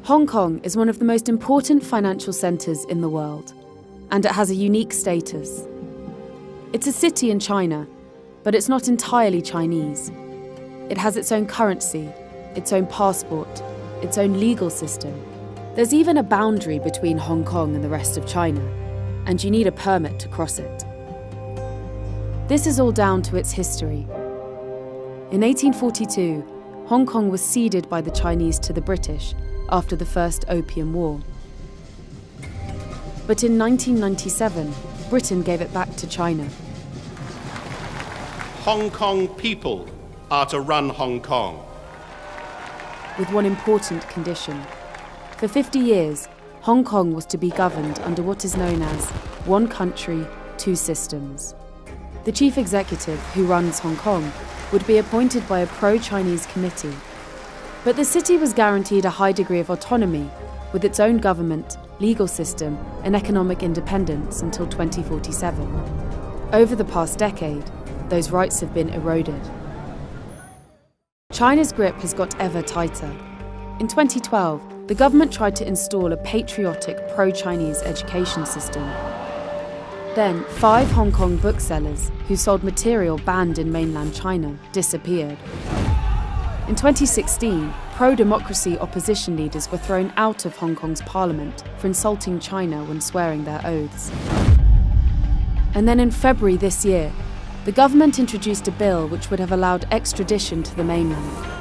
Hong Kong is one of the most important financial centres in the world, and it has a unique status. It's a city in China, but it's not entirely Chinese. It has its own currency, its own passport, its own legal system. There's even a boundary between Hong Kong and the rest of China, and you need a permit to cross it. This is all down to its history. In 1842, Hong Kong was ceded by the Chinese to the British after the First Opium War. But in 1997, Britain gave it back to China. Hong Kong people are to run Hong Kong. With one important condition. For 50 years, Hong Kong was to be governed under what is known as one country, two systems. The chief executive, who runs Hong Kong, would be appointed by a pro-Chinese committee. But the city was guaranteed a high degree of autonomy, with its own government, legal system, and economic independence until 2047. Over the past decade, those rights have been eroded. China's grip has got ever tighter. In 2012, the government tried to install a patriotic pro-Chinese education system. Then, 5 Hong Kong booksellers who sold material banned in mainland China disappeared. In 2016, pro-democracy opposition leaders were thrown out of Hong Kong's parliament for insulting China when swearing their oaths. And then in February this year, the government introduced a bill which would have allowed extradition to the mainland.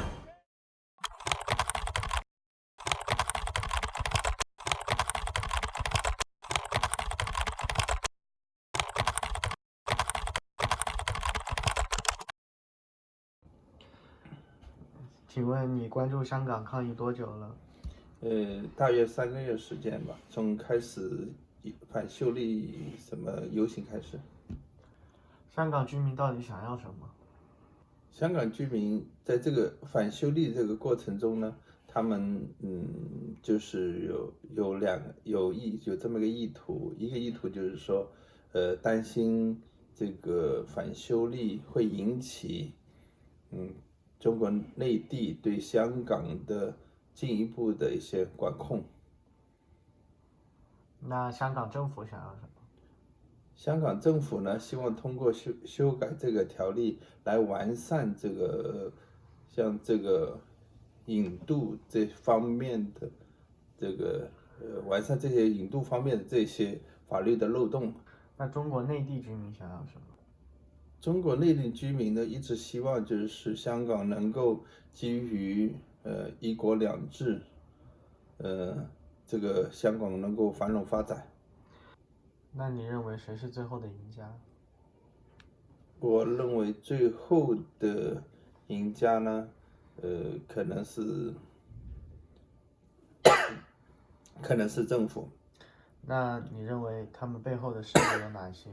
请问你关注香港抗议多久了？大约3个月时间吧，从开始反修例什么游行开始。香港居民到底想要什么？香港居民在这个反修例这个过程中呢，他们就是有这么个意图，一个意图就是说，担心这个反修例会引起中国内地对香港的进一步的一些管控。那香港政府想要什么？香港政府呢，希望通过修改这个条例来完善这个像这个引渡这方面的完善这些引渡方面的这些法律的漏洞。那中国内地居民想要什么？中国内地居民呢，一直希望就是香港能够基于一国两制，这个香港能够繁荣发展。那你认为谁是最后的赢家？我认为最后的赢家呢，可能是政府。那你认为他们背后的势力有哪些？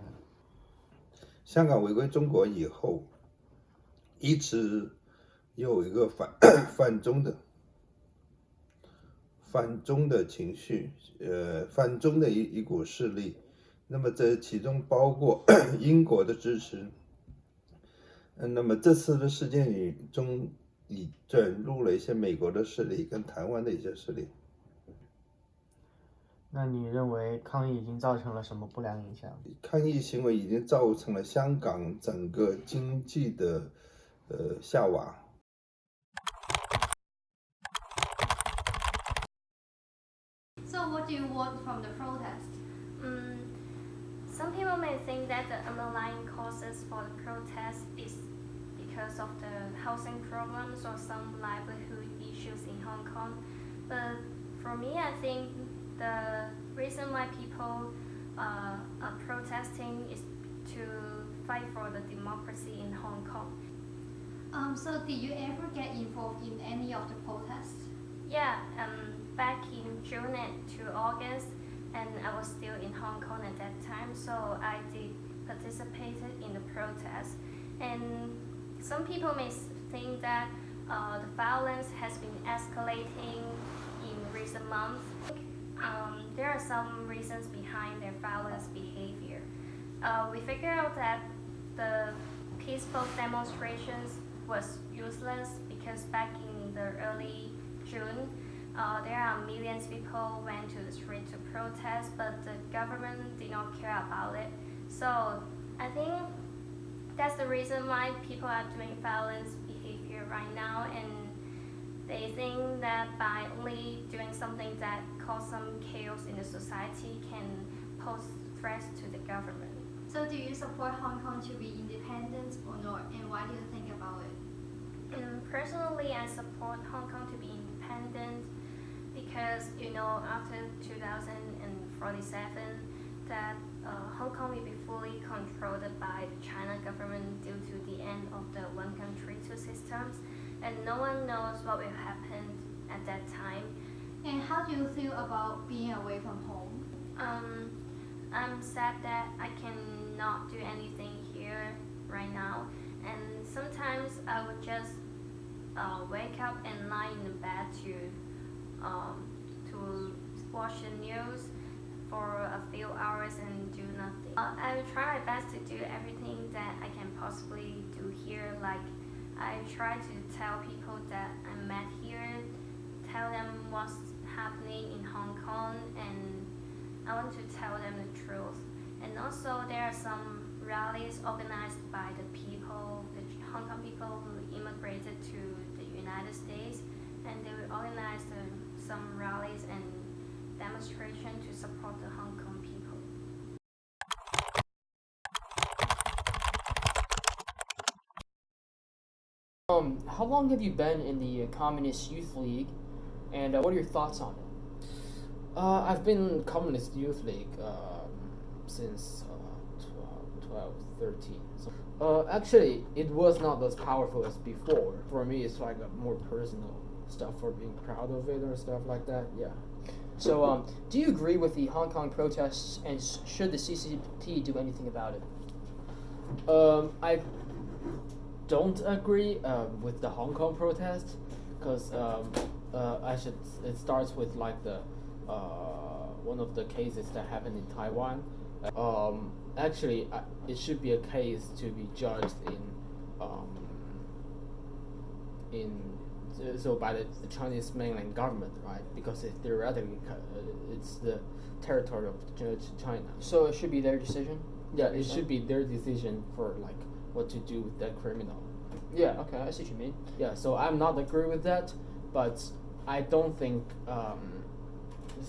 香港回归中国以后，一直有一个反中的情绪，反中的一股势力。那么这其中包括英国的支持。那么这次的事件中已卷入了一些美国的势力跟台湾的一些势力。那你认为抗议已经造成了什么不良影响？抗议行为已经造成了香港整个经济的下滑。So what do you want from the protest? Some people may think that the underlying causes for the protest is because of the housing problems or some livelihood issues in Hong Kong. But for me, I think the reason why people are protesting is to fight for the democracy in Hong Kong. So did you ever get involved in any of the protests? Yeah, back in June to August, and I was still in Hong Kong at that time, so I did participate in the protest. And some people may think that the violence has been escalating in recent months. There are some reasons behind their violence behavior. We figured out that the peaceful demonstrations was useless because back in the early June, there are millions of people went to the street to protest, but the government did not care about it. So I think that's the reason why people are doing violence behavior right now, and they think that by only doing something that cause some chaos in the society can pose threats to the government. So do you support Hong Kong to be independent or not, and why do you think about it? Personally, I support Hong Kong to be independent because, after 2047, that Hong Kong will be fully controlled by the China government due to the end of the one country, two systems, and no one knows what will happen at that time. And how do you feel about being away from home? I'm sad that I cannot do anything here right now, and sometimes I would just wake up and lie in the bed to watch the news for a few hours and do nothing. I will try my best to do everything that I can possibly do here. Like, I try to tell people that I met here, tell them what's happening in Hong Kong, and I want to tell them the truth. And also, there are some rallies organized by the people, the Hong Kong people who immigrated to the United States, and they will organize some rallies and demonstration to support the Hong Kong people. How long have you been in the Communist Youth League, and what are your thoughts on it? I've been in Communist Youth League since 12, 13. So, actually, it was not as powerful as before. For me, it's like a more personal stuff for being proud of it or stuff like that. Yeah. So, do you agree with the Hong Kong protests, and should the CCP do anything about it? I don't agree with the Hong Kong protest because it starts with like the one of the cases that happened in Taiwan. Actually, it should be a case to be judged so by the Chinese mainland government, right? Because theoretically it's the territory of China. So it should be their decision? Yeah, it should be their decision for like what to do with that criminal. Yeah, okay, I see what you mean. Yeah, so I'm not agree with that, but I don't think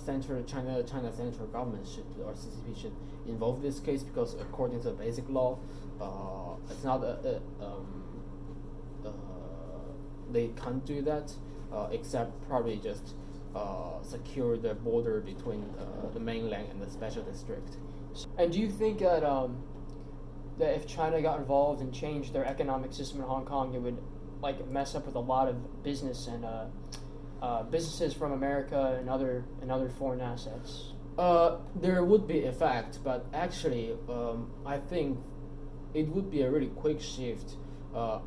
China central government should or CCP should involve this case because according to the basic law, it's not they can't do that except probably just secure the border between the mainland and the special district. And do you think that that if China got involved and changed their economic system in Hong Kong, it would like mess up with a lot of business and businesses from America and other foreign assets? There would be effect, but actually, I think it would be a really quick shift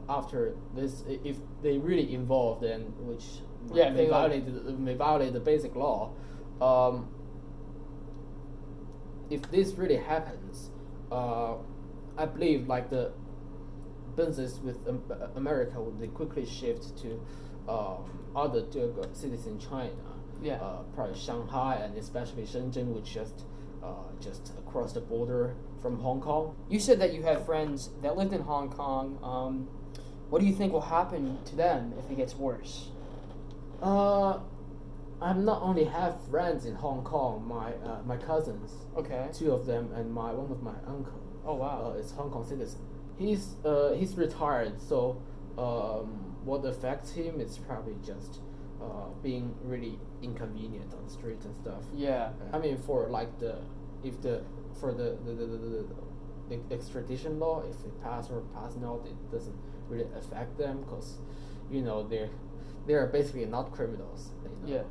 after this if they really involved and which may violate the basic law. If this really happens, I believe like the business with America would quickly shift to other cities in China. Yeah. Probably Shanghai and especially Shenzhen, which just across the border from Hong Kong. You said that you have friends that lived in Hong Kong. What do you think will happen to them if it gets worse? I not only have friends in Hong Kong, my cousins. Okay. 2 of them and one of my uncle. Oh wow. Is Hong Kong citizen. He's retired, so what affects him is probably just being really inconvenient on the streets and stuff. Yeah. I mean, for like the extradition law, if it pass or pass not, it doesn't really affect them because, they are basically not criminals. Yeah.